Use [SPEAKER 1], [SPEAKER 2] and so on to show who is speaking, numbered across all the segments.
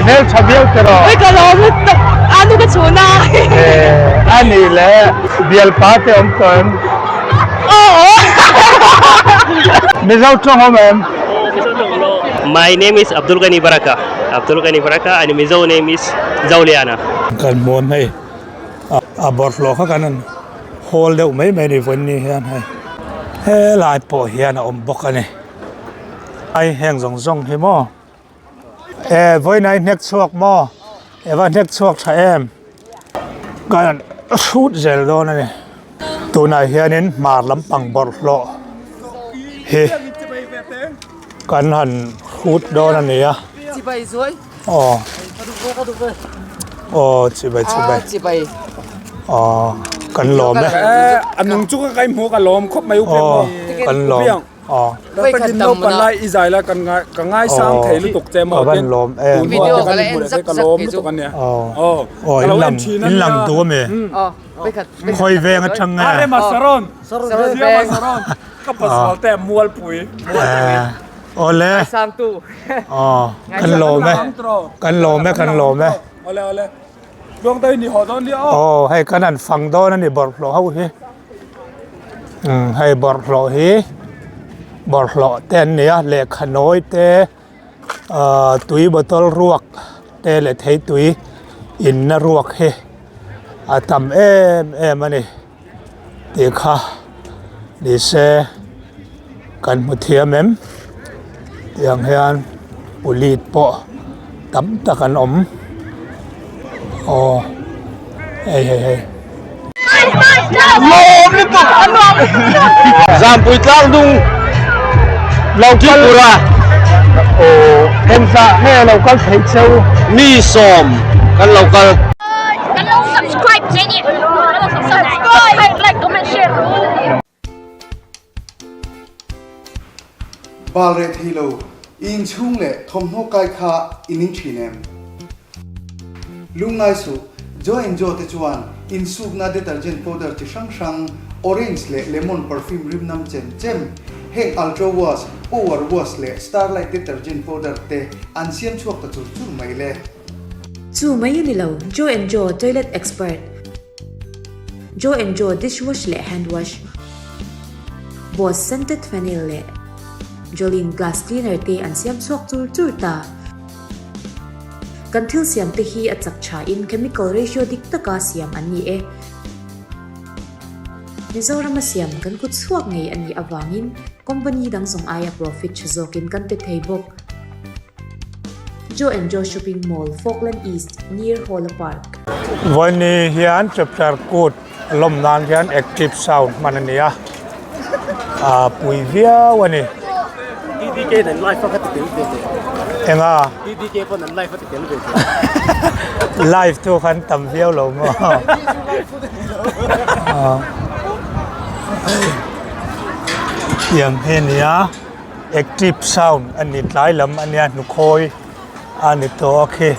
[SPEAKER 1] nel chabiu tero
[SPEAKER 2] oi ka lo mu to anu ka chuna
[SPEAKER 1] ani le bial pate om ton Mizau chong ho ma'am.
[SPEAKER 3] My name is Abdul Ghani Baraka and my name is Zauliana.
[SPEAKER 1] Kan mon hai a bor lo kha kanan hol deuh mai mai ni von ni hian hai he lai po hian a om bok ani ai heng zong zong hi mo voi nai nek chuak mo wa nek chuak tha em kan shoot zel do na ni tu nai hianin mar lampang bor lo he kan han shoot do na ni ya
[SPEAKER 2] Sipai zoi
[SPEAKER 1] Sipai kan lom le
[SPEAKER 4] anung chu ka kai mo ka lom khop mai upem
[SPEAKER 1] kan lom
[SPEAKER 4] ta kin no pan lai izai la kan ngai sang thei lu tuk che mo
[SPEAKER 1] kan lom
[SPEAKER 2] video ka la en
[SPEAKER 4] ka lom tu kan ne
[SPEAKER 1] in lang tu me
[SPEAKER 2] oi ka
[SPEAKER 1] khoi ve nga thang nga
[SPEAKER 4] are ma saron ka pasal te mual pui
[SPEAKER 1] ole
[SPEAKER 2] sang tu
[SPEAKER 1] kan lom me
[SPEAKER 4] ole dong tai ni ho don li
[SPEAKER 1] hay kan an phang do na ni bor lo hau hi hay bor lo ten ne le khanoi te tui botol ruak te le thei tui in na ruak he atam em ani ti kha di se kan mu thiam em tiang hian ulit po tam ta kan om hey lom ni tu zam pui tlang dung lau chi pura em sa he lau kal thei cheu ni som kan lau kal
[SPEAKER 5] subscribe channel subscribe like comment share
[SPEAKER 6] balre thilo in chung le thom no kai kha inin thinem lungai su jo enjoy te chuan in soup na detergent powder chi sang orange le lemon perfume rim nam chem heng ultra wash over wash le starlight detergent powder te ansiam chuak ta chu mai le
[SPEAKER 7] chu mai ni lo jo enjoy toilet expert jo enjoy dishwash le hand wash boss scented vanilla le Jolene glass cleaner te ansiam chuak chur ta kan thil siam te hi a chakcha in chemical ratio dik taka siam ani Mizoram siam kan kut suak ngai ani awangin company dang song aya profit chuzokin kan te theibok Jo enjoy shopping mall Falkland East near Hall Park
[SPEAKER 1] Vani hian Chapcharkut lomnan hian active sound manania puivia wani
[SPEAKER 3] DDK nan live ka te
[SPEAKER 1] enga
[SPEAKER 3] DDK po nan live ka te
[SPEAKER 1] live tu kan tam viau lo mo yang henia active sound ani tlai lam ania nu khoi ani to khe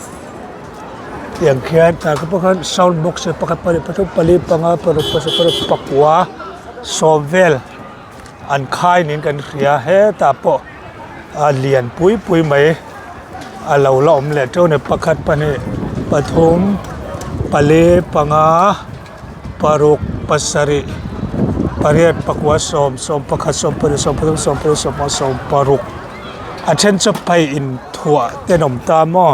[SPEAKER 1] yang khian ta ko kan sound box se pakat pali panga paru pakwa sovel an khai nin kan khria he ta po lian pui mai a lo lom le to ne pakhat pane pathum pale panga paruk pasari pariat pakwa som pakhat som paruk achen chapai in thua tenom ta mo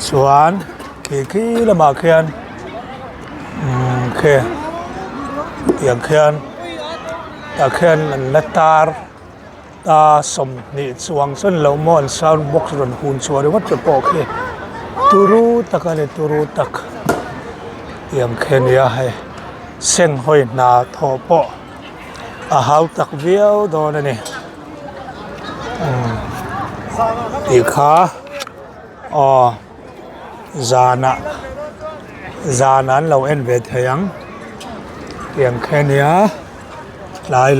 [SPEAKER 1] chuan ki lama khian khe yang khian ta khian latar ta som ni chuang son lo mon sound box ron hun chuari wat po khe turu tak yang khen ya hai seng hoi na tho po a hau tak viau do na ni ti kha zana lo en ve thayang yang khen ya lai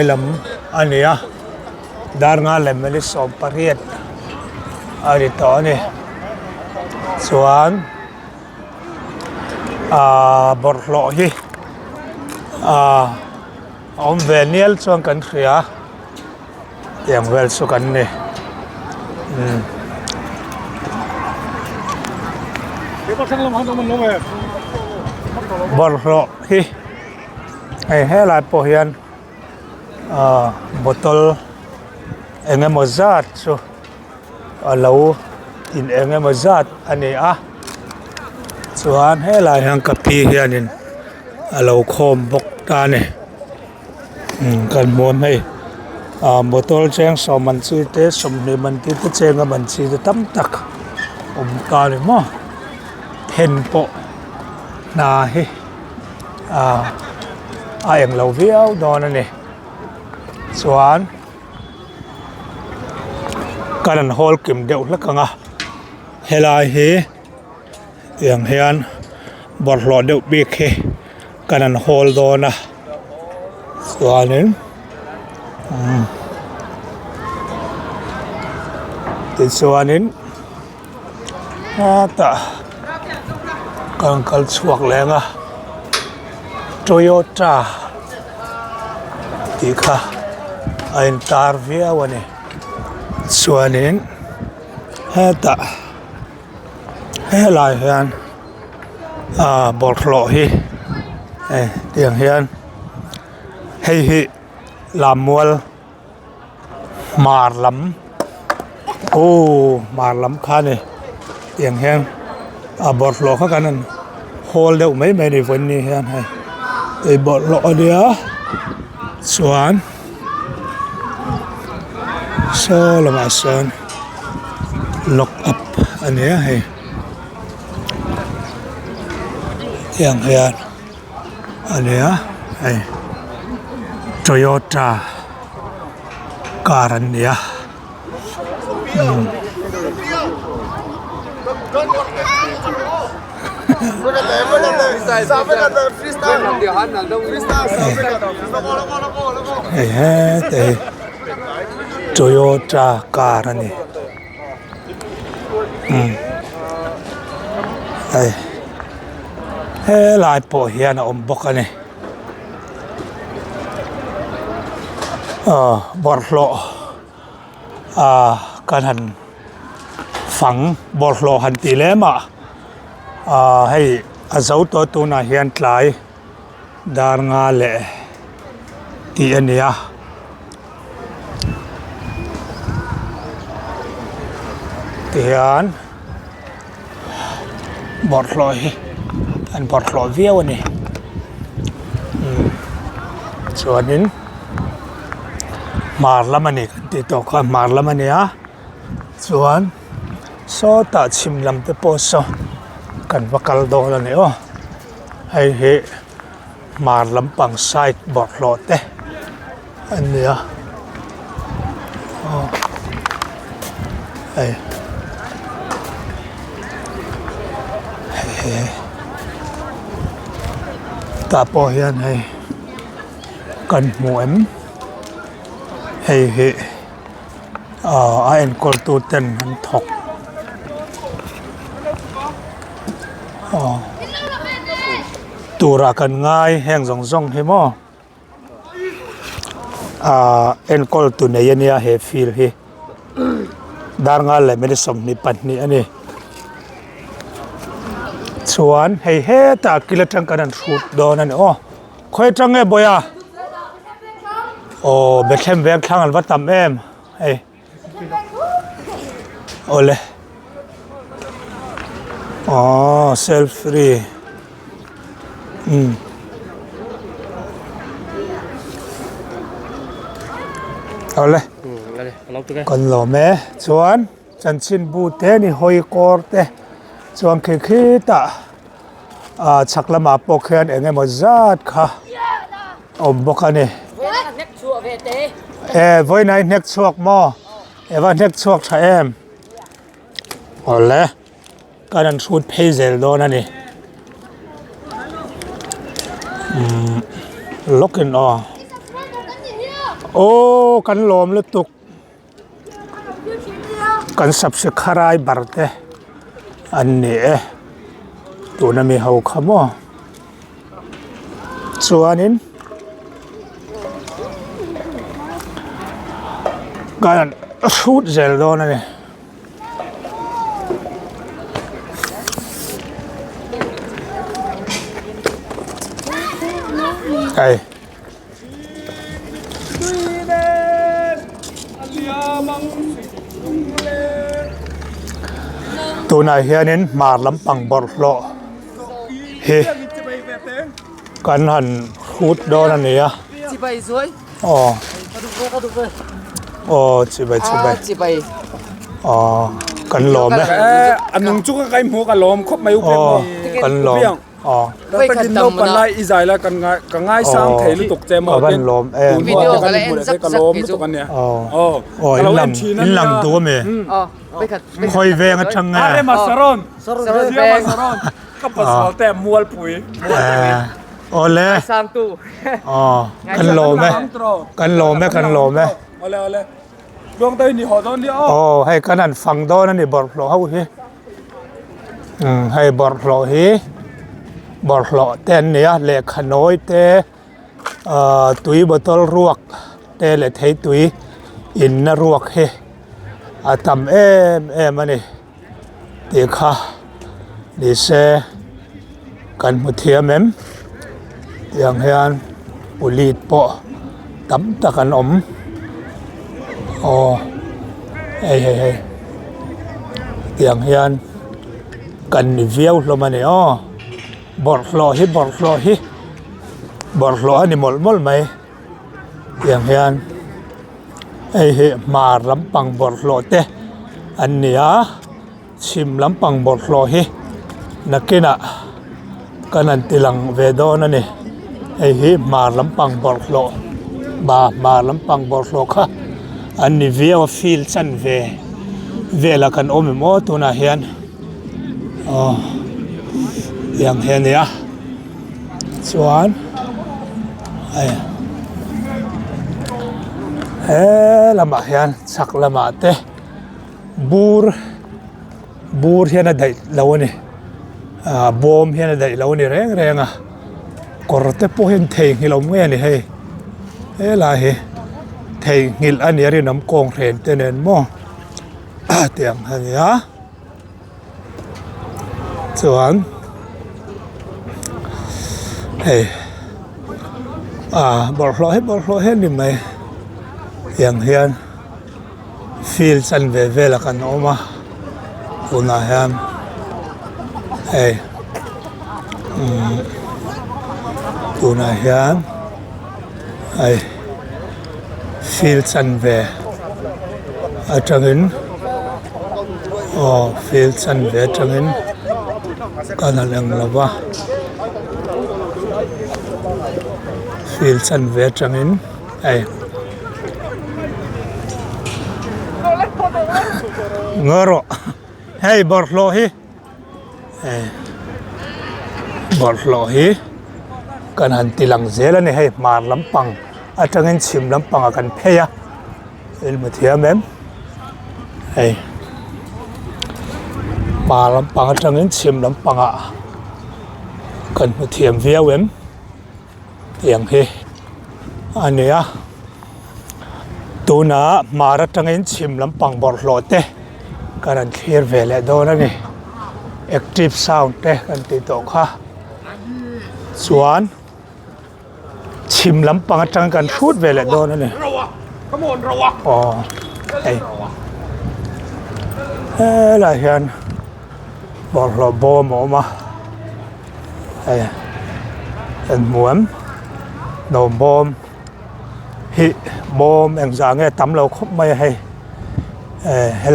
[SPEAKER 1] lam ania dar nga lemeli som pariet ari to ni chuan borlo hi om venial chuan kan khria อย่างเวลสุกันนี่บอลโรฮีไอ้เฮลายโปเฮียนบอตลเองมจัดสุเราอินเองมจัดอันนี้ส่วนเฮลายหังกับพี่เฮียนินเราโคมบกตาเนี่ยกันมวนให้บอตลเจงสมันซีเตสมนิมันติเจงมันซีเตตั้มตักตาเลยมั้งเห็นโปนาเฮอย่างเราเวียวดอนนั่นเองส่วนการฮอลกิมเดียวลักงะเฮลายเฮอย่างเฮียนบอลหลอดเดียวบีเคการฮอลดอนะส่วนนี้ติดส่วนนี้แต่การกัลสวกแรงโตโยต้าที่ค่ะอินตาร์วิอาวันนี้ส่วนนี้แต่ลายเฮียนบอลหล่อฮีเตียงเฮียนให้ลำมวลมาลำมาลำข้านี่เตียงเฮียนบอลหล่อเขากันนั่นโฮลเดียวไม่ได้วันนี้เฮียนให้ไอ้บอลหล่อเดียวส่วนโซ่ละมาส่วนล็อกอัพอันนี้ให้อย่างเฮียนอันนี้ให้โตโยต้าการันเนียแต่โตโยต้าการันนี่ลายโปเฮียนบกนี่บอลโลการหันฝังบอลโลหันตีเล่มาให้อาเจ้าตัวน่าเฮียนกลายดาร์งาเล่ที่อันนี้ที่เฮียนบอลโลอันบอลโลเวียวนี่ส่วนนี้มาละมันนี่ติดต่อกันมาละมันนี่ส่วนโซตัดชิมลำเตปโซกันวักลโดแล้วเนี่ยให้มาลำปังไซด์บอดโลเตอันนี้ตาปอยันให้กันหมวนให้ไอ้กอลตูเต็นหันถกตัวรักกันง่ายแห้งส่งให้มั้งเอ็นกอลตูเนี่ยยันยาเฮฟิลให้ดาร์งาเลยไม่ได้สมนิปันนี่อันนี้ส่วนให้ตากิเลจังกันสูดโดนนั่นค่อยจังไงบ่อยเบคแฮมแวกทางอันวัดตำเลยเซลฟรีเอาเลยคนหล่อแม่ส่วนจันชินบูเตนี่หอยกอร์เตส่วนคือตาชักละมาปกเขียนเองมาจัดค่ะบอกกันนี่ไว้ในเน็กชวกหม้อว่าเน็กชวกใช่เอาเลยการนั้นสูตรเพเซลโดนั่นนี่ล็อกอินกันลมเลยตุกกันสับสคารายบาร์เตอันนี้ตัวนั้นมีเขาขโมยส่วนนี้ กันชุดเซลโดนั่นนี่ไอ้ตัวนายเฮียนินมาลำปังบอลโลเฮกันหันชุดโดนั่นนี่อ่ะ
[SPEAKER 2] Sipai rồi.
[SPEAKER 1] อ๋ออ๋อจิบไป
[SPEAKER 2] Sipai.
[SPEAKER 1] อ๋อกันหลอมไหม
[SPEAKER 4] อันนึงจุกก็ไก่หมูกันล้อมครบไม่อุป
[SPEAKER 1] อ๋อ
[SPEAKER 4] เ
[SPEAKER 1] กันหลอมอ๋อ
[SPEAKER 4] แล้วไปกินนกปันไลอีไซแล้วกันง่ายสร้างเทลุตกใจหมด
[SPEAKER 1] กันหลอม
[SPEAKER 4] ตูนว่ากันหมดเลยกันล้อมตุกันเนี่ย
[SPEAKER 1] อ๋อ
[SPEAKER 4] อ๋อ
[SPEAKER 1] อ๋ออินหลังตัวเมย์
[SPEAKER 2] Bây khát.
[SPEAKER 1] คอยเวงกันทั้งไง
[SPEAKER 4] อะไรมาสรอน
[SPEAKER 2] Saron
[SPEAKER 4] เรียกมาสรอนก็ภาษาแต่มวลปุ๋ย
[SPEAKER 1] อ๋อเลย
[SPEAKER 2] Sang tu.
[SPEAKER 1] อ๋อกันหลอมไหมกันหลอมไหมกันหลอมไหม
[SPEAKER 4] เอาเลยดวงเตยนี่หอตอนนี้อ๋อ
[SPEAKER 1] อ๋อให้กันนั่นฟังโดนั่นนี่บอลโลเขาเฮให้บอลโลเฮบอลโลเต้นเนี่ยเล็กขน้อยเต้ตุยบอตลรวกเต้เล็กให้ตุยอินนรวกเฮอาทำมันนี่ตีข้าดีเซกันมุเทียมอย่างเฮียนอุลีดโปตั้มตะกันอ๋อเฮ้อย่างเฮียนกันเวียวลงมาเนี่ยอ๋อบอลโลฮิบอลโลอันนี้หมดไหมอย่างเฮียนมาลำปังบอลโลเตอันนี้ชิมลำปังบอลโลฮินักกินกันนั่นติลังเวโดนั่นนี่มาลำปังบอลโลมาลำปังบอลโลค่ะอันนี้เวียวฟิลชันเวละกันโมตัวน่ะเฮียนอ๋ออย่างเฮียนเนี่ยส่วนละมาเฮียนสักละมาเตบูร์เฮียนได้แล้วนี่บอมเฮียนได้แล้วนี่แรงอ่ะกอร์เตพวกเฮียนเทงเราเมื่อนี่ลาเทงหิลอันนี้เรียนน้ำกองเรนเตนนมั่งเตียงอันนี้ส่วนบอลโลเฮนี่ไหมอย่างเฮียนฟิลสันเวละกันออกมาคุณอาเฮียนคุณอาเฮียนฟิลสันเวจังอินฟิลสันเวจังอินกันอะไรอย่างละวะฟิลสันเวจังอินเงาโร่บอลโลฮีบอลโลฮีกันหันติลังเซลนี่มาลำปังจังอินชิมลำปังกันเพียมุเทียมมาลำปังจังอินชิมลำปังกันมุเทียมเวียวอย่างอันนี้ตัวน่ะมารัจังอินชิมลำปังบอลโลเตกันอันเคลียร์เวลโดนั่นนี่ active sound เตกันติดต่อค่ะส่วนชิมลำปังจังกันพูดเวลโดนั่นนี่อ๋ออะไรเฮียนบอลโลโบมออกมาหมวนโนมบอมบอมอย่างจางตำเราคบไม่ให้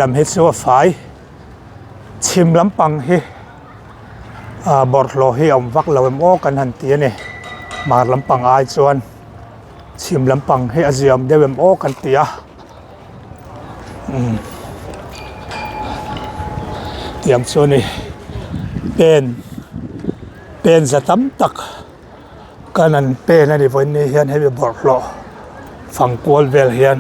[SPEAKER 1] ลำให้สัวฝ่ายชิมลำปังบอลโลวักเราโอ้กันหันตีนี่มาลำปังไอส่วนชิมลำปังอาเซียมเดวโอ้กันตีเตรียมส่วนนี้เป็นจะตั้มตักกันนั่นเป็นนั่นวันนี้เฮียนให้บอลโลฟังกวลเวลเฮียน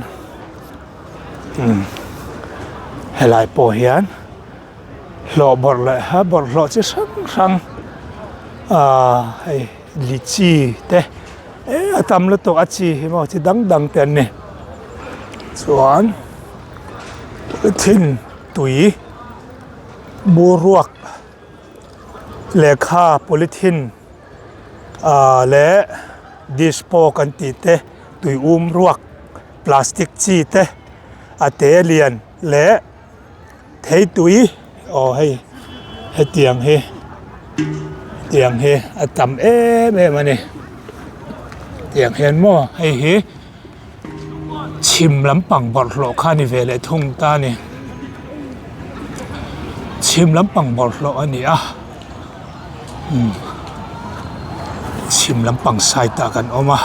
[SPEAKER 1] ให้หลายโปเฮียนหล่อบอลเลยบอลหล่อจะสังให้ลิจีเต้ทำแล้วตัวอาชีพมันจะดังเต็นนี่ส่วน ทินตุยบูรวกเลขาโพลิทินและดิสโปกันติเตตุยรวกพลาสติกจีเตอาเตเลียนและเทตุยให้เตียงอาตำมาเนี่ยเตียงเห็นมั้ยให้ชิมลำปังบอดโลข้านี่เวลทุ่งตาเนี่ยชิมลำปังบอดโลอันนี้ชิมลำปังใส่ตากันออกมา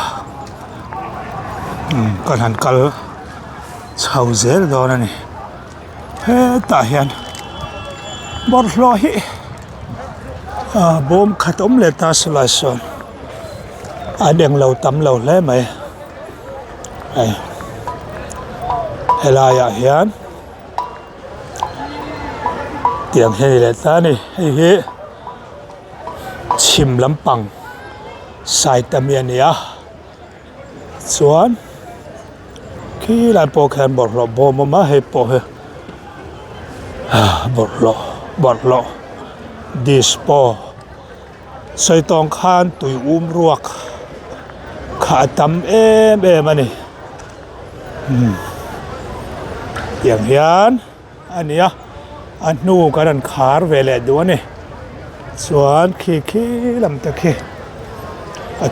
[SPEAKER 1] กันหันกัลชาวเซลดอนั่นนี่ตาเห็นบอดโลฮิบอมขัดเลตาสลายส่วนเดียงเราตำเราแล้วไหมเฮลายาเฮียนเตียงเฮเลตานี่ให้ชิมลำปังใส่ตะเมียนเนี่ยส่วนขี้ลายโปแคนบอดหลอบอมาให้โปเฮบอดหลอดิสโปใส่ตองคานตุยรวกขาตำมานี่อย่างเฮียนอันนี้อันนู้กันขาเวลาดูนี่ส่วนขี้ลำตะขี้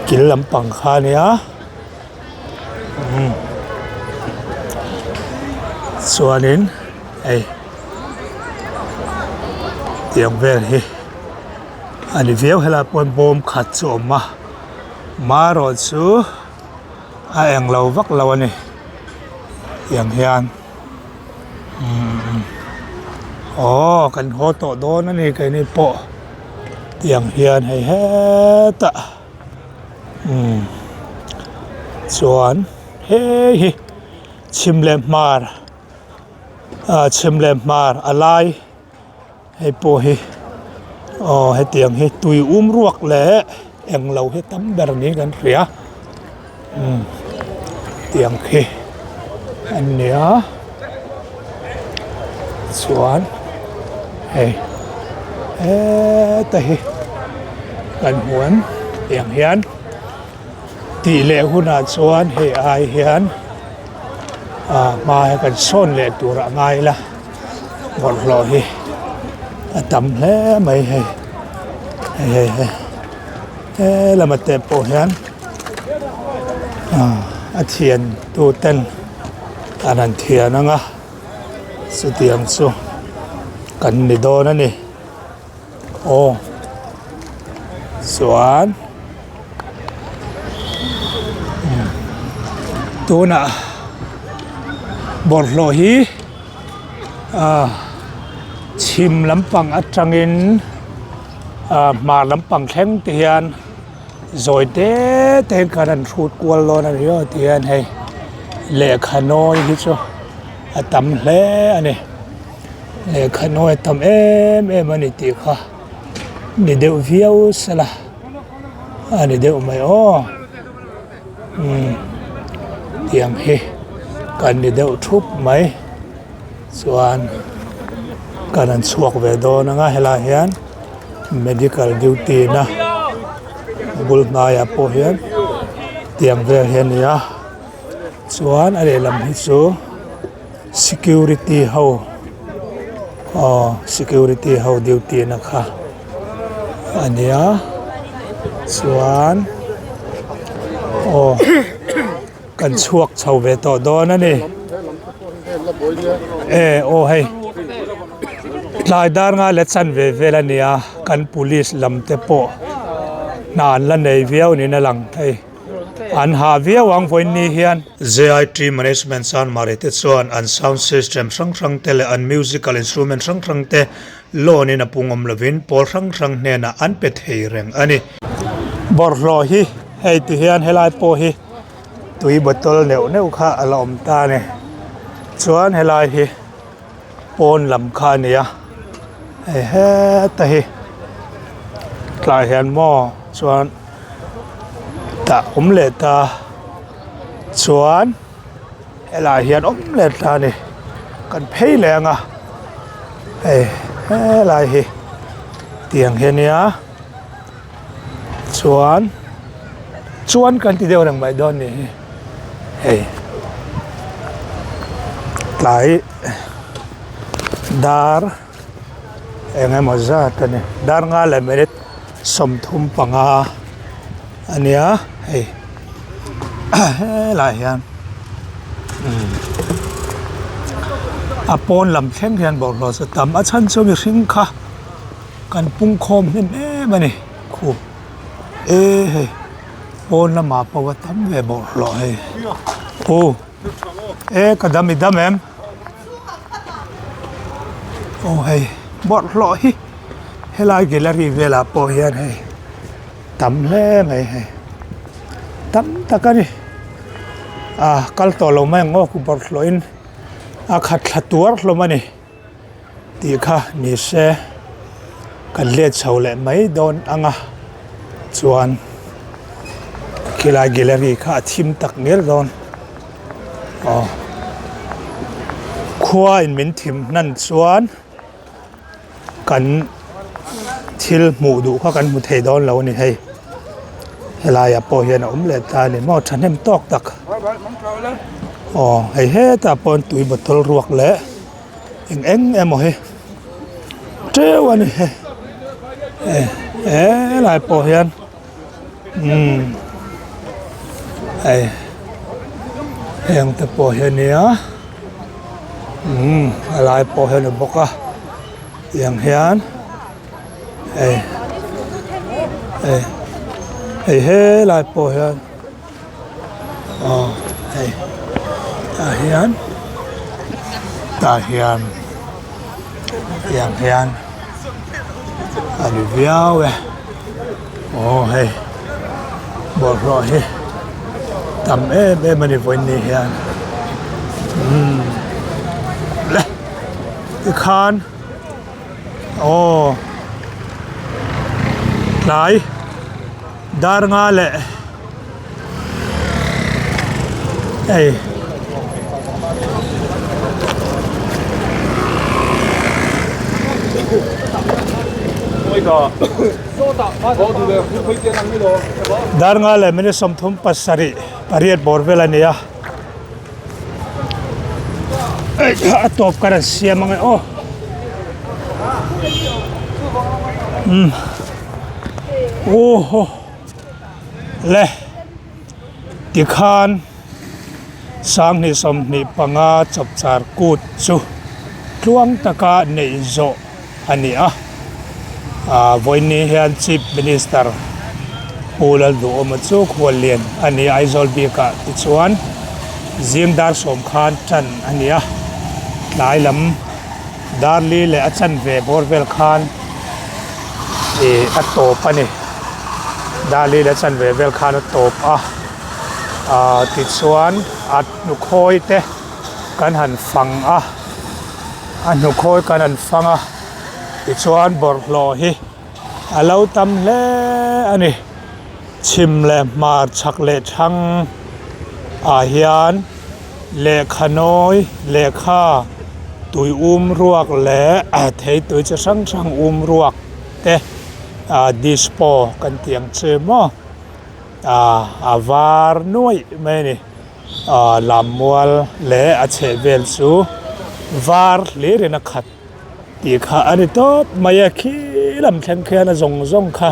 [SPEAKER 1] กินลำปังขาเนี่ยส่วนนี้อย่างเวลาอันนี้เวลาเราปนบอมขัดโจมมารอดซูอย่างเราวักเราเนี่ยอย่างเฮียนกันโหโตโดนนั่นนี่ไงนี่โปอย่างเฮียนให้เฮตะส่วนชิมเลมมาร์อะไรให้โปให้เตียงให้ตุยรวกแหละอย่างเราให้ตั้มแบบนี้กันเสียเตียงอันเนี้ยส่วนแต่กันหวนอย่างเฮียนตีเล่หุนาส่วนเฮียนมาให้กันส้นเล่ตัวละไงล่ะบอดรอตำแล้วไม่แล้วมาเตะโปเฮียนเทียนตูเต้นอันนั้นเทียนนะสุดยังสุกันนิโดนั่นนี่ส่วนตัวน่ะบอดโลฮีชิมลำปังอัจฉรินมาลำปังแข็งเทียนโดยเต้นกันสูดกวนล้อนั่นเยอะเทียนให้เล่ขน้อยฮิโซตำเล่อันนี้เล่ขน้อยตำมันนี่ตีค่ะนี่เดี๋ยวเวียวสละอันนี้เดี๋ยวไม่เตียงกันนี่เดี๋ยวทุบไหมส่วนการสวกเวดอนะเฮลาเฮียน medical duty นะบุลนายาโปเฮียนเตียงเวเฮียนเนี่ยส่วนอะไรลำฮิซู security security duty นะคะอันนี้ส่วนกันสวกชาวเวดอนั่นเองให้ลายดาร์งาเลชันเวลาเนี่ยกันพุลิสลำเตโปนานละในเวียวนี่นั่งหลังไทยอันหาเวียววังฝนนี่เฮียน ZIT management สันมาเรติดส่วนอัน sound system สังเตเลอัน musical instrument สังเตโลนี่นะปุ่งอมลวินปอสังเนี่ยนะอันเป็ดเฮเรงอันนี้บอร์โลฮีให้ที่เฮียนให้ลายโปฮีตุยบตลเนี่ยข้าอารมณ์ตาเนี่ยส่วนให้ลายฮีปนลำคาเนี่ยแต่กลายเห็นหม้อส่วนตาเลตาส่วนเวลาเห็นเลตานี่ กันเพย์แรงอ่ะเฮ้อะไรเฮเตียงเฮเนียชวนกันที่เดียวหนังใบดอนนี่เฮ้หลายดาร์ไงมาจากกันเนี่ยดาร์งาเลยไม่ได้สมทุมปังอาอันเนี้ยเฮ้หลายอย่างอาปนลำเช่งเฮียนบอกเราจะทำอาชันชมสิ่งค่ะกันปุ้งคมเห็นมานี่คู่เฮ้ปนละมาปวัตทำเวบอกเราเฮ้โอ้กระดำดำโอ้เฮ้บอกเราเฮ้ลายกิเลรีเวลาปอเฮียนเฮ้ทำเล่ไหมเฮ้ทำตะกันนี่กัลโตเราไม่งอคุบอร์ลอินขัดขัดตัวเรามานี่ตีค่ะนี่เสกันเลี้ยเฉาเลยไม่โดนอ่ะชวนกีฬาเกลเลอรี่ค่ะทีมตักเนื้อโดนคว้าอินเมนทีมนั่นชวนกันทิลหมู่ดูเขากันมุเทโดนเรานี่ให้ลายปอเฮียนเลตาเนี่ยมอฉันเห็นตอกตักไอ้ตาปนตุยบทลรวกเลยเอ็งมเฮเจ้าวันนี้ลายปอเฮียนยังแต่ปอเฮียนเนี่ยลายปอเฮียนบอกว่ายังเฮียนลายปอเฮียนtahian yang hian aliviao hey bor ro he tam mani voin ni hian le ti khan lai dar nga le hey dar nga le mene somthum pasari pariat borvela nia atop karan siamang le tikhan sang ni som ni panga Chapcharkut chu tluang taka nei zo ania voini hian chief minister pulal du omachu khwalian ani aizol bika tichuan zingdar som khan chan ania lailam darli le achan ve borvel khan atop ani darli le achan ve vel khan atop tichuan at nukhoi te kan han fang nukhoi kan han fanga tichuan borlo hi alo tam le ani chim le mar chak le thang hian le khanoi le kha tui ruak le thei tui cha sang ruak te dispo kan tiang che mo avar noi mai ni Lammual le che vel chu var le rena khat ti kha ani to maya khi lam thang khian a zong kha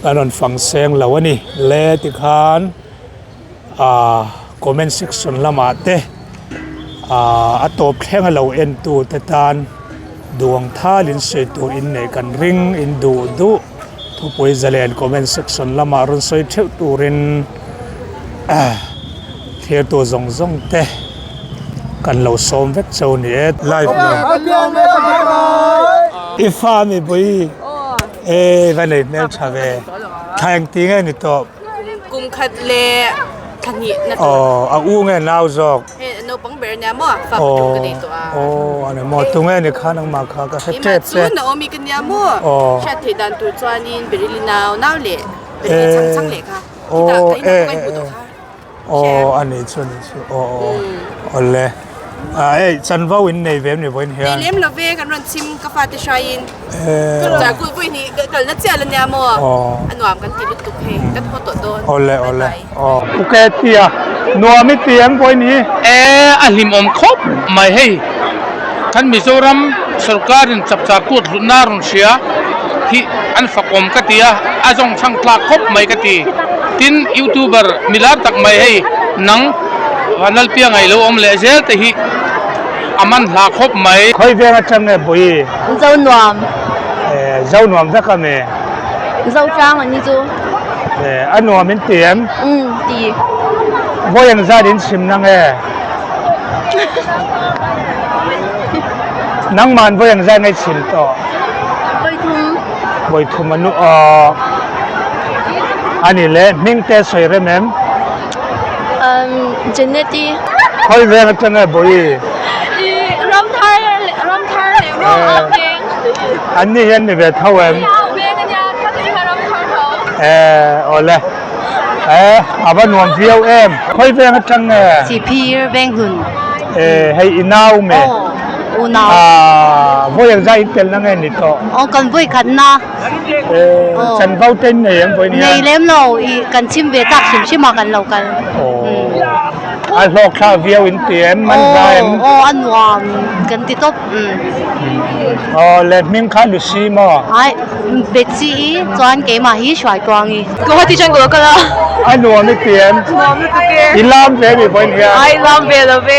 [SPEAKER 1] kanon fang seng lawani le ti khan comment section lama te atop thleng lo en tu te tan duang thalin se tur in nei kan ring in du thu poi zalen comment section lama ron soi theu turin thir tu zong te kan lo som vek chau ni live ifami bui vanai nel thave thang ti nge ni to
[SPEAKER 8] kum khat le thani na to
[SPEAKER 1] u nge naw jok
[SPEAKER 8] no pang ber nya mo fa tu ka dei to
[SPEAKER 1] ane mo tu nge ni khanang ma kha ka he tep se
[SPEAKER 8] na omi kan nya mo sha the dan tu chuanin berili naw le chang le kha ta kai bu to kha
[SPEAKER 1] ani chun ole ฉันว่าวินในเว็บเนี่ยวินเฮีย
[SPEAKER 8] เลี้ยมละเวกันรันชิมกาแฟติชายินก็จากกูไปนี่ก็นัดเจอแล้วเนี่ยมัวอันหวานกันติดตุกเฮกันพอตัวโดน
[SPEAKER 1] โอเลยกูแกเตียนัวไม่เตียมวินนี้
[SPEAKER 9] อันหิมอมครบไม่ให้ท่านมิโซรัมสุรการินจับจากกูดลุนารุนเชียที่อันฝักอมกติยาอาจงช่างคลาครบไม่กติทินยูทูบเบอร์มิลาตักไม่ให้นังวันนั้นเพียงไงเราอมเลเซลแต่ฮีอามันลาครบไม่
[SPEAKER 1] ค่อยเวียงจังเลยบุย
[SPEAKER 8] เจ้าหนวม
[SPEAKER 1] เจ้าหนวมสักคำเ
[SPEAKER 8] จ้าจ้างอันนี้จู
[SPEAKER 1] อันหนวมเป็นเตียม
[SPEAKER 8] ดี
[SPEAKER 1] ว่ายังจะดินชิมนังนังมันว่ายังจะในชิมต่อบ่อยทุ่มมนุษย์อันนี้แหละมิ่งเตะสวยเลยแม่
[SPEAKER 8] เจเนตี้
[SPEAKER 1] ค่อยเวียงจังเลยบุย
[SPEAKER 8] รำไทยเลยร้องเพลง
[SPEAKER 1] อันนี้เห็นนี่แบบเท่าเองโอ้เลยอาบ้านหนวมเฟี้ยวค่อยเวียงจัง
[SPEAKER 8] สิพี่แบงหุ่น
[SPEAKER 1] ให้อินาวเม
[SPEAKER 8] อูนาว
[SPEAKER 1] ว่ายังใจเป็นแล้วไงนี่ต่อ
[SPEAKER 8] กันบุยขันนะ
[SPEAKER 1] ฉันเฝ้าเต้นเนี่ยยังไปเนี่ย
[SPEAKER 8] ในเล่มเรากันชิมเบตักชิมมากันเรากัน
[SPEAKER 1] อันโลกข้าวเวียวอินเตียนมันได้
[SPEAKER 8] อันวามกันติดตบ
[SPEAKER 1] เล็ดมิ่งข้าลุซีมั้ง
[SPEAKER 8] เบจี้จวนเกมาฮีช่วยกวางอีก็ที่ฉันก็แล้ว
[SPEAKER 1] อันนัวไม่เตียนอิลามเบบีไปเนี่ย
[SPEAKER 8] อิลามเบลเบ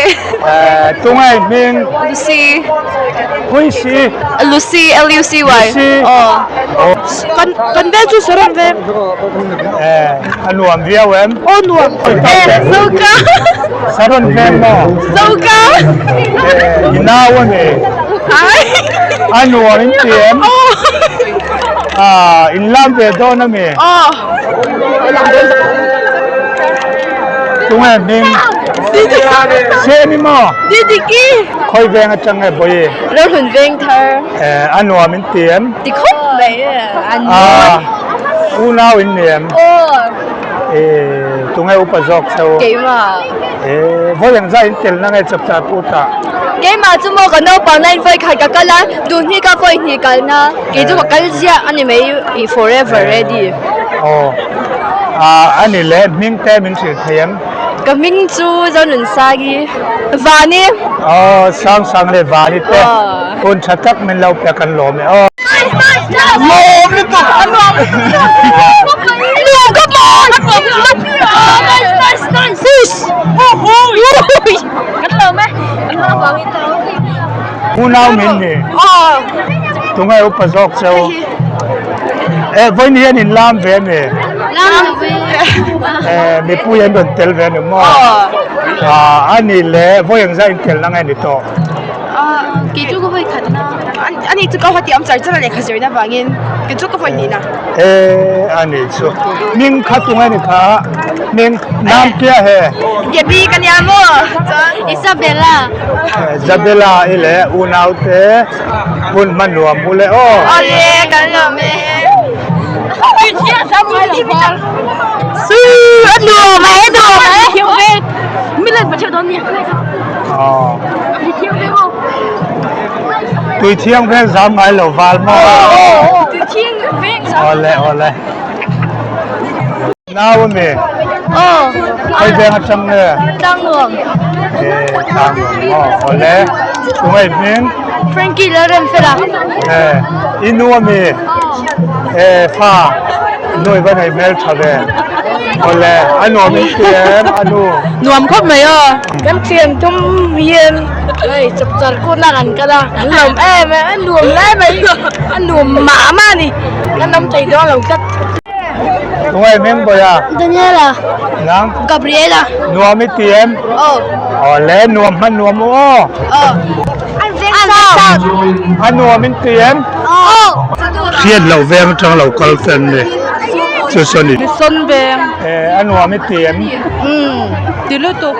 [SPEAKER 1] ตรงไหนมิ่ง
[SPEAKER 8] ลูซี่
[SPEAKER 1] คุยซี
[SPEAKER 8] ลูซี่LUCY กันเบจูสระเบ
[SPEAKER 1] อันนัวเวียว
[SPEAKER 8] นัวซูกา
[SPEAKER 1] สารนเวมั้ง
[SPEAKER 8] ซูกา
[SPEAKER 1] อินาวันนี้อันนัวอินเตียนอินลามเบโดนะเมตรงไหนมิ่งเซนิมอ
[SPEAKER 8] ดิกี้
[SPEAKER 1] ค่อยเวียงจังไงบ่อย
[SPEAKER 8] เราหุ่นเวียงเธอ
[SPEAKER 1] อันนัวมินเตียม
[SPEAKER 8] ติคบไหมอัน
[SPEAKER 1] อูน่าวินเนียมตรงไหนอุปสรรคเซล
[SPEAKER 8] เกมา
[SPEAKER 1] เพราะยังใจอินเตียนนั่งไงจับจับพูด
[SPEAKER 8] เกมาจุโมกันเอาปานายไฟขัดกันละดูนี่ก็ไฟนี่กันนะเกจุกันเสียอันนี้ไม่ forever ready
[SPEAKER 1] อันนี้แหละมิ่งแต่มิ่งสื่อเทียม
[SPEAKER 8] ก็มิ่งจูเจ้าหนุ่มซากีวานี่
[SPEAKER 1] สังเลยวานี่แต่คนชัดจักมันเราไปกันหลอมเนี่ย
[SPEAKER 8] โลมนี่ตัวอันนั้นลูกก็มองฟิชโอ้โหกันเลยไหมกันเลยฟังอีกแล้ว
[SPEAKER 1] อูน่ามินนี่ตรงไหนอุปสรรคเซลวันนี้นิลามเวนี่
[SPEAKER 8] ลามเว
[SPEAKER 1] มีผู้ยังโดนเตลเวนี่มั้งอันนี้แหละพวกยังใจอินเตลนั่งไงนี่ต่อ
[SPEAKER 8] กิจก็ไปขัดนะอันนี้จะก็ว่าที่อัมจัดจะอะไรขัดเลยนะบางอย่างกิจก็ไปนี่นะ
[SPEAKER 1] อันนี้ชัวมิ่งขัดตรงไหนนี่ค่ะมิ่งน้ำเกี้ยเหร
[SPEAKER 8] เก็บบีกันยามัวอิซาเบลล่า
[SPEAKER 1] อีเล่อูนาวเต้บุญมันรวมบุเล่
[SPEAKER 8] เล่กันเลยแม่เชี่ยทำไมล่ะซื้อดูไหมเที่ยวเว้ยไม่เล่นมาเที่ยวตอนนี้เที่ยวเว้ย
[SPEAKER 1] ตุยเที่ยงเว้ยสามไงเหล่าฟาลมั้ง
[SPEAKER 8] ตุยเที่ยงเว้ย
[SPEAKER 1] โอเลยน้าวมีใครเป็นจังเลย
[SPEAKER 8] ตังหลวง
[SPEAKER 1] ตังหลวงโอเลยตรงไหนมิ่ง
[SPEAKER 8] แฟรงกี้เลเรนเฟล่า
[SPEAKER 1] อินัวมีฟ้าหน่วยบ้านไหนเมลชาเดโอเลยอันนัวมิ่งเตียมอันนัว
[SPEAKER 8] หนวมครบไหมกันเตียมทุ่มเย็นจับจัดกูนั่งกันละหนวมแม่หนวมได้ไหมหนวมหมามานี่กันน้ำใจร้อนเรากัด
[SPEAKER 1] ตรงไหนมิ่งบ่อย
[SPEAKER 8] ดานิเอล่า
[SPEAKER 1] นัง
[SPEAKER 8] กาเบรียล่า
[SPEAKER 1] นัวไม่เตียมโอเลยนัวมันนัวมั้งอันนัวมินเตียนเครียดเราแวงจังเราคัลเฟนเลยส่วนนี้
[SPEAKER 8] ส่วนแวง
[SPEAKER 1] อันนัวมินเตียน
[SPEAKER 8] ดิลุตุ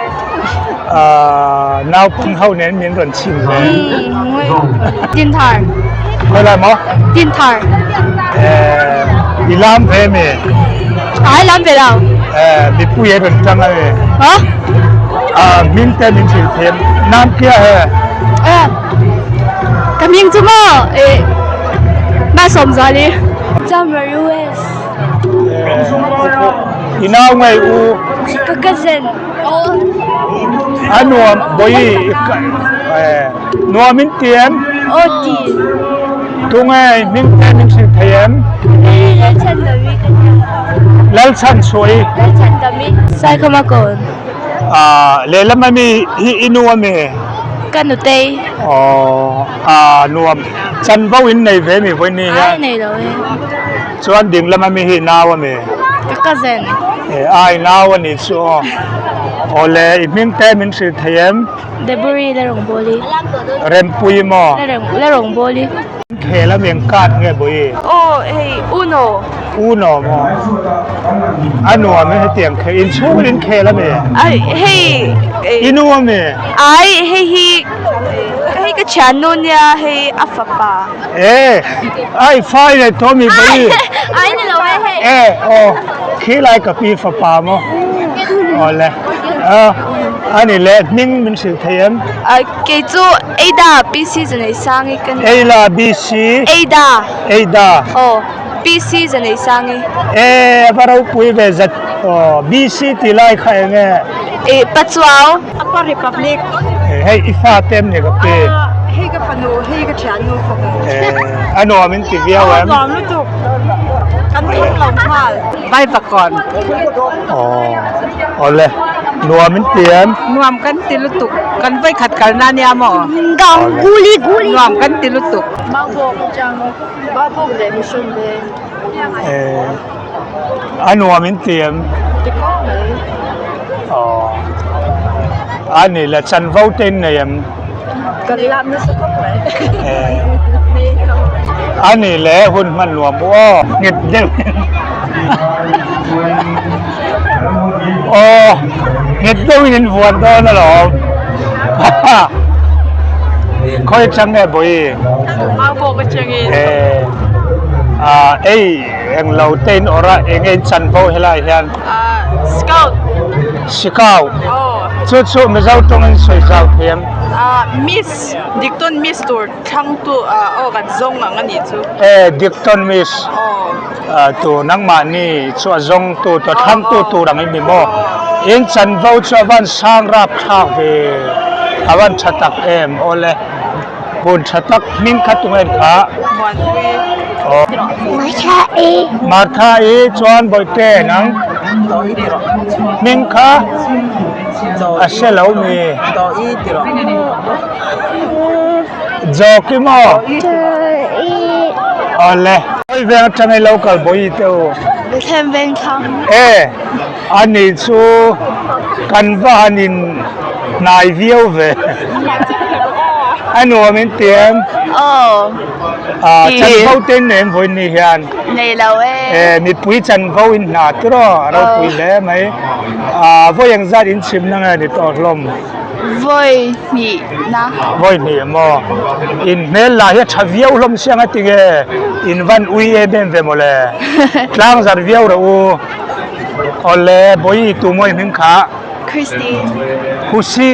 [SPEAKER 1] นาวพุ่งเข้าเน้นมีนรันชิมเลย
[SPEAKER 8] ดินทาร์
[SPEAKER 1] อะไรมั้ง
[SPEAKER 8] ดินทาร์
[SPEAKER 1] อีลามเพม
[SPEAKER 8] ลามเพลา
[SPEAKER 1] มีผู้ใหญ่เป็นจังเลย min te min sil them nam kia he
[SPEAKER 8] Kaming tu mo ba som za li Jamarues
[SPEAKER 1] inaw ngai u
[SPEAKER 8] Kakazen
[SPEAKER 1] anuam boi nuam min tiem
[SPEAKER 8] Oti
[SPEAKER 1] tu ngai min te min sil them
[SPEAKER 8] Le chan da mi
[SPEAKER 1] lal chan soi
[SPEAKER 8] Le chan da mi Sai kama kon
[SPEAKER 1] le lam mi hi inuam me
[SPEAKER 8] Kanute
[SPEAKER 1] nuam chan vawin nei ve mi voi ni ha
[SPEAKER 8] Ai nei lo
[SPEAKER 1] chuan ding lam mi hi nawa me
[SPEAKER 8] Kakazen
[SPEAKER 1] ai nawa ni chu ole min te min sil them
[SPEAKER 8] Deburi le rong boli
[SPEAKER 1] rem pui mo
[SPEAKER 8] le rong boli
[SPEAKER 1] khe la meng kat nge boi
[SPEAKER 8] Oh hey uno
[SPEAKER 1] uno mo anu me tiang khe in chu in khe la me
[SPEAKER 8] Ai hey
[SPEAKER 1] inu me
[SPEAKER 8] Ai hey ka chanu nia hey afapa
[SPEAKER 1] ai fai le to mi boi
[SPEAKER 8] Ai ni lo hey
[SPEAKER 1] khi lai ka pi fa pa mo ole ani le ning min sil them
[SPEAKER 8] ke chu Ada PC zanai sangi kan
[SPEAKER 1] Eila BC Ada
[SPEAKER 8] PC zanai sangi
[SPEAKER 1] barau pui ve zat BC ti lai khai nge
[SPEAKER 8] Pachuao Upper Republic
[SPEAKER 1] hey ifa tem ne ka pe
[SPEAKER 8] hey ka panu hey ka chanu fa
[SPEAKER 1] ano min ti via wa
[SPEAKER 8] ngom lu tu kan thong long mal bai pa kon
[SPEAKER 1] ole nuam min tiam
[SPEAKER 8] nuam kan tilutuk kan vai khat kal na nia mo gang guli nuam kan tilutuk ma bo ko chang ba bo le mission be
[SPEAKER 1] ano min tiam ani la chan vau ten ne yam
[SPEAKER 8] kan lam ni sakop
[SPEAKER 1] ani le hun man nuam ngit de ngit do in vuan do na lo khoi chang ne boi
[SPEAKER 8] ma bo ko chang
[SPEAKER 1] eng lo ten ora eng chan vau helai hian
[SPEAKER 8] scout
[SPEAKER 1] chu me zau tong in soi zau them
[SPEAKER 8] miss dikton miss tur thang tu kan zong ang ani chu
[SPEAKER 1] dikton miss tu nang ma ni chu zong tu to tham tu rang mi mo in chan vau chu van sang rap thak ve awan chatak em ole bun chatak min khatung kha Martha chuan boite nang min kha aselo mi Jokimo ole oi ve changai local boy teu
[SPEAKER 8] Them ben khang
[SPEAKER 1] ani chu kan vanin nai viu ve anu min tiam chan vau ten nem voi ni hian
[SPEAKER 8] nei lo
[SPEAKER 1] mi pui chan vau in na tro ro pui le mai voi yang zat in chim na ni to hlom
[SPEAKER 8] voi ni na
[SPEAKER 1] voi ni mo in mel la ya chaviau hlom siang atinge in van ui e bem ve mole tlang zar viau ro ole boi tu moi min kha
[SPEAKER 8] Christy
[SPEAKER 1] Husi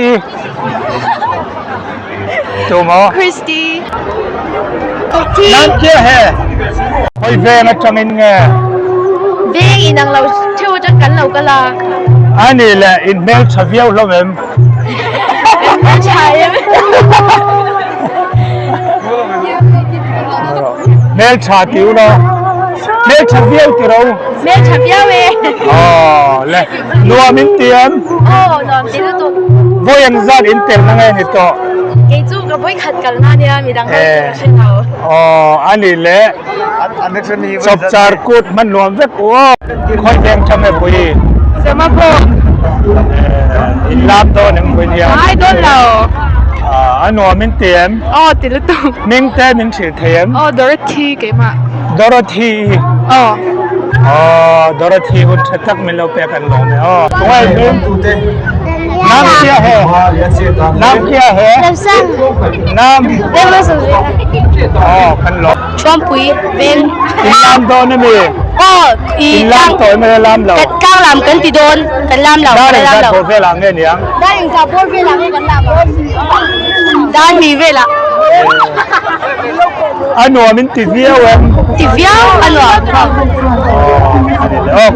[SPEAKER 1] tu mo
[SPEAKER 8] Christy
[SPEAKER 1] nan kia he hoi ve na changin nge
[SPEAKER 8] Beng inang lau thiu cho kan lau ka la
[SPEAKER 1] ani le in mel chaviau hlom em
[SPEAKER 8] chai
[SPEAKER 1] mel cha tiu lo mel chaviau ti ro
[SPEAKER 8] me chapia we
[SPEAKER 1] le nuwa min tiam
[SPEAKER 8] nom ti tu
[SPEAKER 1] voi yang zat in tel na nge ni to
[SPEAKER 8] ke chu ka voi khat kal na nia mi dang ha shin hao
[SPEAKER 1] ani le Chapcharkut man nuam vek khoi deng chame pui
[SPEAKER 8] sama po
[SPEAKER 1] in lam do nem pui nia
[SPEAKER 8] I don't know
[SPEAKER 1] anu min tiam
[SPEAKER 8] ti lu tu
[SPEAKER 1] ming te min sil them
[SPEAKER 8] Dorothy ke ma
[SPEAKER 1] Dorothy Dorothy hun chatak min lo pe kan lo me tungai min Nam kia he. Nam kia he.
[SPEAKER 8] Làm sao?
[SPEAKER 1] Nam.
[SPEAKER 8] Bên bao giờ về?
[SPEAKER 1] Kan lo.
[SPEAKER 8] Trump quý bên.
[SPEAKER 1] In lam do na mi.
[SPEAKER 8] In
[SPEAKER 1] lam toy me lam lo.
[SPEAKER 8] Cao làm cấn thì đôn, cấn lam lẩu,
[SPEAKER 1] Da
[SPEAKER 8] cấn lam
[SPEAKER 1] da
[SPEAKER 8] lẩu.
[SPEAKER 1] bo ve la nge niang.
[SPEAKER 8] Đã hình sao bố về làm cái cấn lam lẩu. Đã mì về là.
[SPEAKER 1] Anu min ti via wem.
[SPEAKER 8] Thì véo ăn rồi.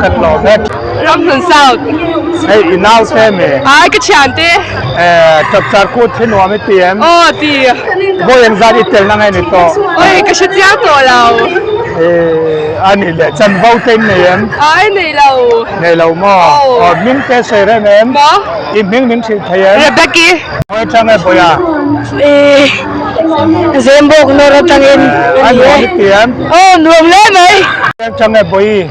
[SPEAKER 1] Kan lo ve.
[SPEAKER 8] Làm làm sao?
[SPEAKER 1] Hey inau se me.
[SPEAKER 8] Ai cái chán thế?
[SPEAKER 1] Chapcharkut Sulhnu mi tiem.
[SPEAKER 8] Thì.
[SPEAKER 1] Bo yang za itel na ngai ni to.
[SPEAKER 8] Ôi cái chuyện giá tổ lẩu.
[SPEAKER 1] Ani le chan vau ten ne em.
[SPEAKER 8] Ai này lẩu.
[SPEAKER 1] Nei lo mo. Min te se re em.
[SPEAKER 8] Mo.
[SPEAKER 1] I min si thayem.
[SPEAKER 8] Rebecca.
[SPEAKER 1] Oi chang e boya.
[SPEAKER 8] Zembok nó ra tăng in.
[SPEAKER 1] Anu mi tiem.
[SPEAKER 8] Nuông lên mày.
[SPEAKER 1] Chang e boi.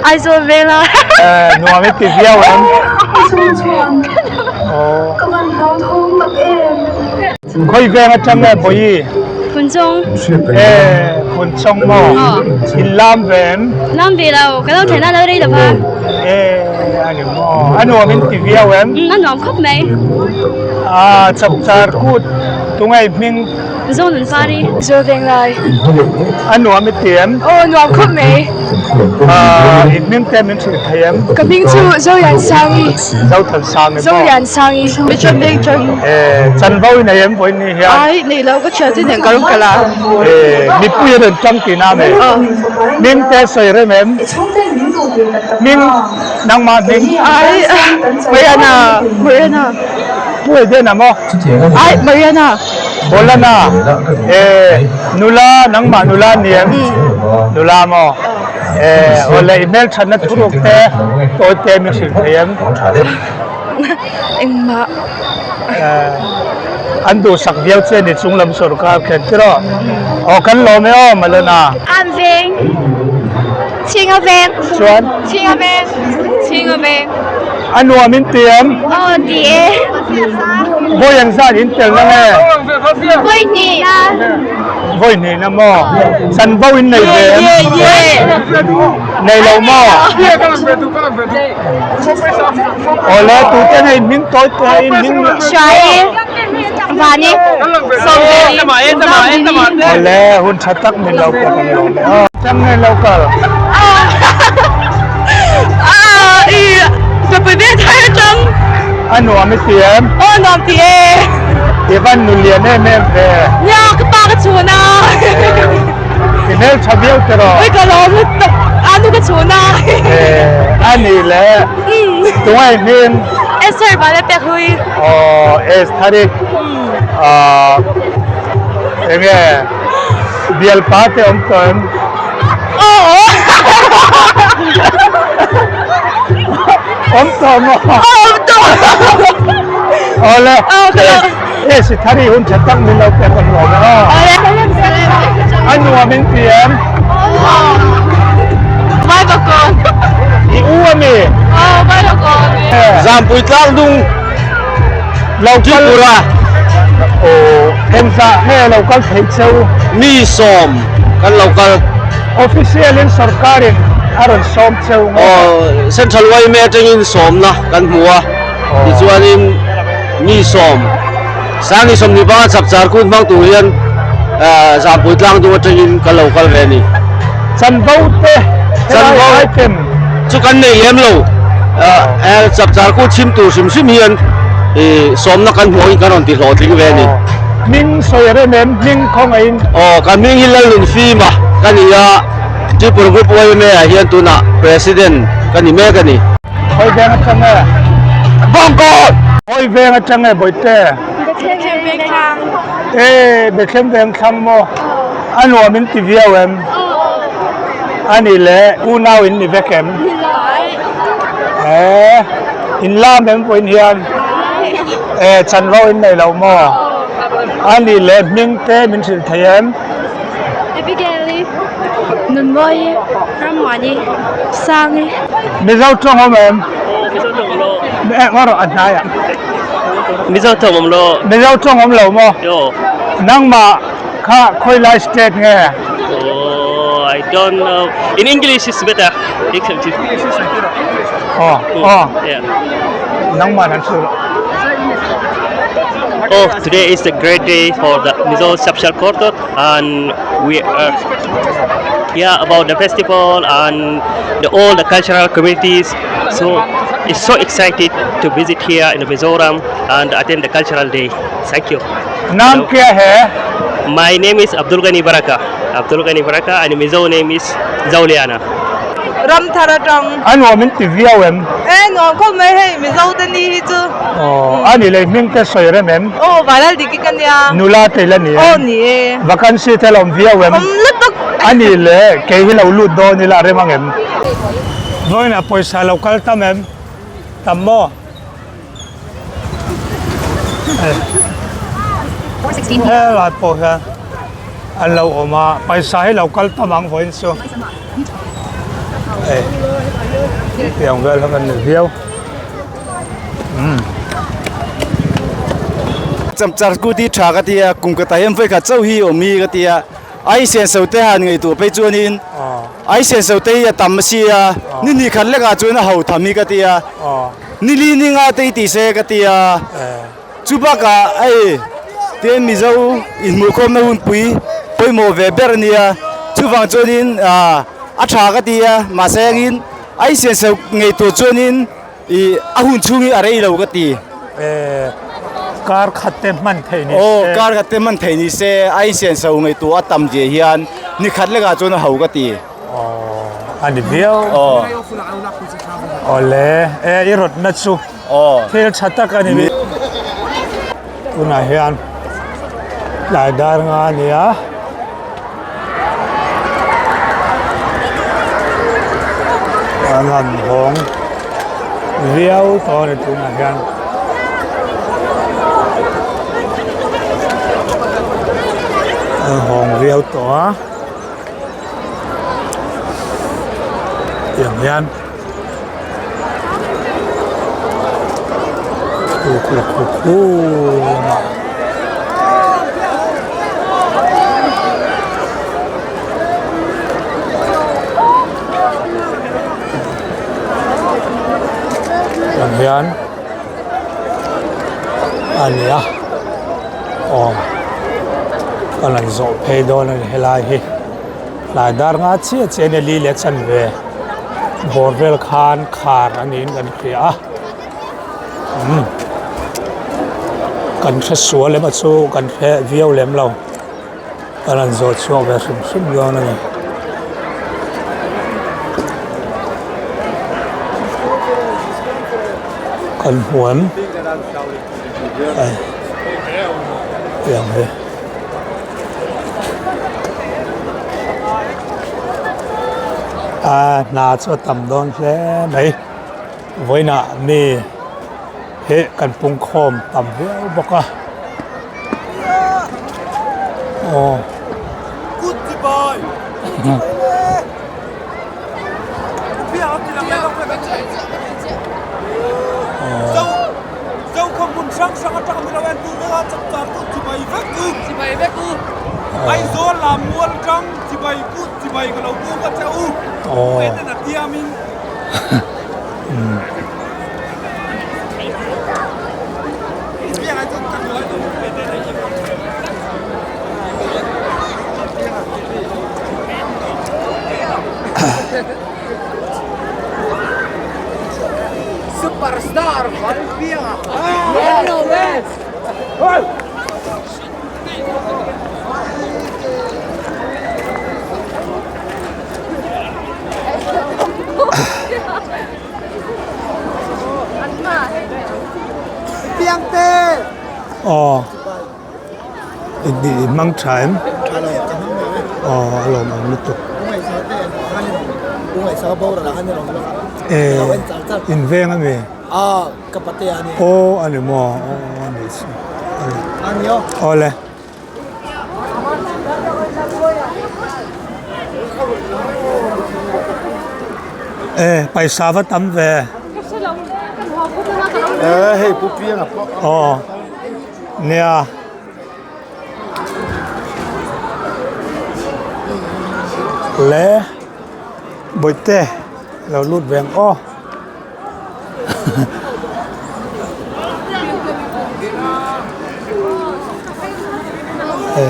[SPEAKER 8] Ai rồi về là.
[SPEAKER 1] Nu mi ti via wem. Khoi ve chang e boi.
[SPEAKER 8] Phun sông.
[SPEAKER 1] Phun sông mo. In lam vem.
[SPEAKER 8] Nam về đâu? Cái đâu thể nào đây được hả?
[SPEAKER 1] Ani mo. Anu min ti via wem.
[SPEAKER 8] Nó nóm khóc mày.
[SPEAKER 1] Chapcharkut tungai ming.
[SPEAKER 8] Dâu lần pha đi. Dâu về lại.
[SPEAKER 1] Anu mi tiem.
[SPEAKER 8] Nóm khóc mày.
[SPEAKER 1] I ming te min si thayem.
[SPEAKER 8] Cái mình chú dâu yan sang đi.
[SPEAKER 1] Dâu thần sang e
[SPEAKER 8] Dâu
[SPEAKER 1] mo.
[SPEAKER 8] yan sang đi. Biết chuẩn bị chuẩn.
[SPEAKER 1] Chan vau na em boi ni hian.
[SPEAKER 8] Ai này lâu có chuyện thế này có lúc cả là.
[SPEAKER 1] Mi pu ren chang ti na me. Ming te soi re mem. Ming nang ma ming.
[SPEAKER 8] Ai Mariana.
[SPEAKER 1] Pu de na mo.
[SPEAKER 8] Ai Mariana.
[SPEAKER 1] Bola na. Nula nang ma nula niam. Nula mo. Ole email chan na thuruk te to te mi sil thayem.
[SPEAKER 8] Em mà.
[SPEAKER 1] Andu sak viau che ni chunglam sarkar khen tiro. Kan lo me malana.
[SPEAKER 8] An Vinh. Thiên ở bên.
[SPEAKER 1] Chuan.
[SPEAKER 8] Thiên ở bên. Thiên ở bên.
[SPEAKER 1] Anu min tiem.
[SPEAKER 8] Địa.
[SPEAKER 1] Bo yang za in tel na nge.
[SPEAKER 8] Quay nhỉ.
[SPEAKER 1] Voi ni na mo. San vau in nei ve. Nei lo mo. Ole tu te nei min toi te in min.
[SPEAKER 8] Xoay. Và nhỉ. Xong đi.
[SPEAKER 1] Ole hun chatak min lo ka kan lo. Chang nei lo ka.
[SPEAKER 8] Tôi phải biết thay chân.
[SPEAKER 1] Anu mi tiem.
[SPEAKER 8] Nóm địa.
[SPEAKER 1] Ivan nulian em ve.
[SPEAKER 8] Nha cái ba cái chuột nào.
[SPEAKER 1] Email chabiau tero.
[SPEAKER 8] Ôi cái lỗ nó tập ăn cái chuột nào.
[SPEAKER 1] Ani le. Tungai min.
[SPEAKER 8] Em sợ bà lại bẹt hui.
[SPEAKER 1] Es tarik. Enge. Bial pate ton. Tom. Ole. Si thari hun chatak min lo pe kan lo na. Anu min tiem.
[SPEAKER 8] Mai bà con.
[SPEAKER 1] I u mi.
[SPEAKER 8] Mai bà con.
[SPEAKER 2] Zam pui tlang dung.
[SPEAKER 1] Lo pura. Em sa me lo kal thei cheu.
[SPEAKER 2] Mi som. Kan local.
[SPEAKER 1] Official in sarkarin aron som cheu.
[SPEAKER 2] Central way me tengin som na kan mua. Ti chuan in mi som. Sang som ni ba Chapcharkut mang tu hian zam pui tlang dung tengin kan local ve ni.
[SPEAKER 1] Chan vau te. Chan vau item.
[SPEAKER 2] Chu kan nei lem lo. Chapcharkut chim tu sim hian som na kan mua in kan on ti lo tling ve ni.
[SPEAKER 1] Ming soi re mem ming khong ain.
[SPEAKER 2] Kan ming hilal nun fi ma kan iya ti provoke way me hian tu na president kan ni me kan ni.
[SPEAKER 1] Hoi beng chang e. Bangko. Hoi beng chang e boite. Be khem beng kham mo. Anu min ti via wem. Ani le u now in ni vekem. In lam em point hian. Chan vau in nei lo mo. Ani le ming te min sil thayem.
[SPEAKER 8] Abigail. Nun boy. Ramani. Sang.
[SPEAKER 1] Mi zau trong hom em. Ngoro an hai à.
[SPEAKER 3] Mi zau thom lo.
[SPEAKER 1] Mi zau trong hom lo mo.
[SPEAKER 3] Yo.
[SPEAKER 1] Nang ma kha khoi lai state nge.
[SPEAKER 3] I don't know. In English it's better.
[SPEAKER 1] Yeah. นังมานั่นสุด
[SPEAKER 3] Oh, today is a great day for the Mizo Chapcharkut, and we are here about the festival and all the cultural communities. So it's so excited to visit here in the Mizoram and attend the cultural day. Thank you.
[SPEAKER 1] नाम क्या है
[SPEAKER 3] My name is Abdul Ghani Baraka, and Mizo name is Zauliana.
[SPEAKER 8] Ram thara trong.
[SPEAKER 1] อันว่ามันติวิวเอ็ม
[SPEAKER 8] nó không mấy hay mình dâu tên đi chứ.
[SPEAKER 1] อ๋ออันนี้เลยมิ่งแต่สวยเลยแม่ม
[SPEAKER 8] Vài lần đi cái căn nhà.
[SPEAKER 1] นูลาเตลันนี่
[SPEAKER 8] Nì.
[SPEAKER 1] วักันซีเทลอมวิวเอ็ม
[SPEAKER 8] Lứt tức.
[SPEAKER 1] อันนี้เลยเกี่ยวกับเราลูดโดนี่ละเรื่องมั้งเอ็มด้วยนะปอยสาเราคัลตั้มเอ็มตั้มโมเฮ้ยลาปอยอันเราออกมาไปสายเราคัลตั้มมังหัวอินซูเดี๋ยวก็แล้วกันเดียว
[SPEAKER 10] จำจากกูที่ชากตีกุมกระต่ายไฟขัดเจ้าฮีอมีกตีไอเสียนสุดที่หันไงตัวไปจวนินไอเสียนสุดที่ตั้มเสียนี่ขันเล็กอาจวนเขาทำมีกตีนี่ลีนี่งาตีตีเสกตีจูบกะไอเดี๋ยวมีเจ้าอินมุขไม่หุ่นปุยโมเวเบอร์เนี่ยจูฟังจวนินอาชากตีมาเสียงินไอเสียนสุดไงตัวจวนินอาหุ่นชุ่งอะไรเรากตี
[SPEAKER 1] การขัดเต็มมันเทนี่
[SPEAKER 10] การขัดเต็มมันเทนี่เสไอเสียนสูงไอตัวตั้มเจียนนี่ขัดเล็กอาจวนเขาก็ตี
[SPEAKER 1] อันนี้เดียวเล่อีรถนัดสุเที่ยวชัดตะกันนี่คุณนายเฮียนหลายดารงานเนี่ยงานของเดียวตอนนี้คุณนายเฮียนห้องเรียวตัวอย่างนี้คูอย่างนี้อันนี้อ๋อกำลังโจเพย์โดนเฮลายฮีหลายดารงาเชี่ยเจเนลีเล็กชันเวบอร์เวลคานขาดอันนี้กันเพียกันแค่สัวเลยมาสู้กันแค่วิวเล็มเรากำลังโจชัวเวสุมสุมยอนั่นเองกันหวนอย่างเฮ้น่าจะทำโดนแค่ไหนไว้น่ะมีเหตุกันปุ่งโคมทำเยอะบอกว่าโอ้กุดบอยเจ้าคำบุญช่างช่างอาจารย์มีเราเองตัวเวลาจับจับกุดสิไปเวกูไอ้โซลามวนจังสิไปกุดสิไปกับเรากูกับเจ้าเป็นนักเดียมิงSuperstar Valpia no man Piang tê di mang time lo mang lutu
[SPEAKER 10] Ung ai sa bao ra kan lo
[SPEAKER 1] in veng ame
[SPEAKER 10] kapate ani
[SPEAKER 1] ani mo ani
[SPEAKER 10] ani yo
[SPEAKER 1] oleไปสาวตั้มเว
[SPEAKER 10] เฮ้ยปุ๊บเพียงอ่ะ
[SPEAKER 1] เนี่ยเล่บุตรเราลุดแวง เ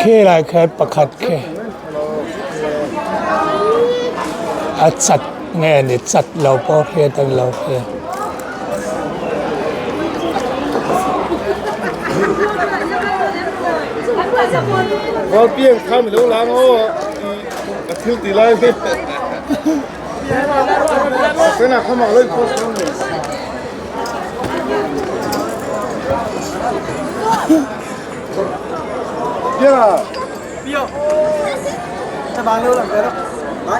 [SPEAKER 1] คอะไรแค่ประคัดแค่จัดไงเนี่ยจัดเราพอเพียตั้งเราเพีย
[SPEAKER 11] ว่าเปี้ยงข้ามไปแล้วล้างโอ้กระทิวตีไรเนี่ยเป็นอะไรข้ามาเลยโคตรเลยเปี้ยเปี้ยถ้าบางเรื่องอะไรแล้วไป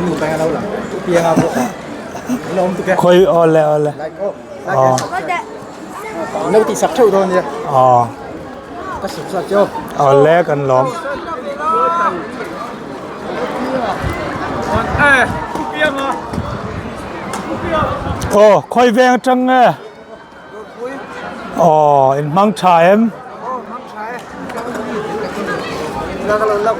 [SPEAKER 11] หนูไปกันแล้วหรอเปี้ยครับลมตุ๊กแก
[SPEAKER 1] คุยอ่อนแล้วเลยอ๋อ
[SPEAKER 11] นึกติดสับเช่าตัวนี้
[SPEAKER 1] อ๋อ
[SPEAKER 11] ก็สับสับเช่า
[SPEAKER 1] อ่อนแล้วกันล้อม
[SPEAKER 11] เปี้ยมา
[SPEAKER 1] โอ้คุยแวงจังไงอ๋ออินมังชายเอ็ม
[SPEAKER 11] แล้วก็เรา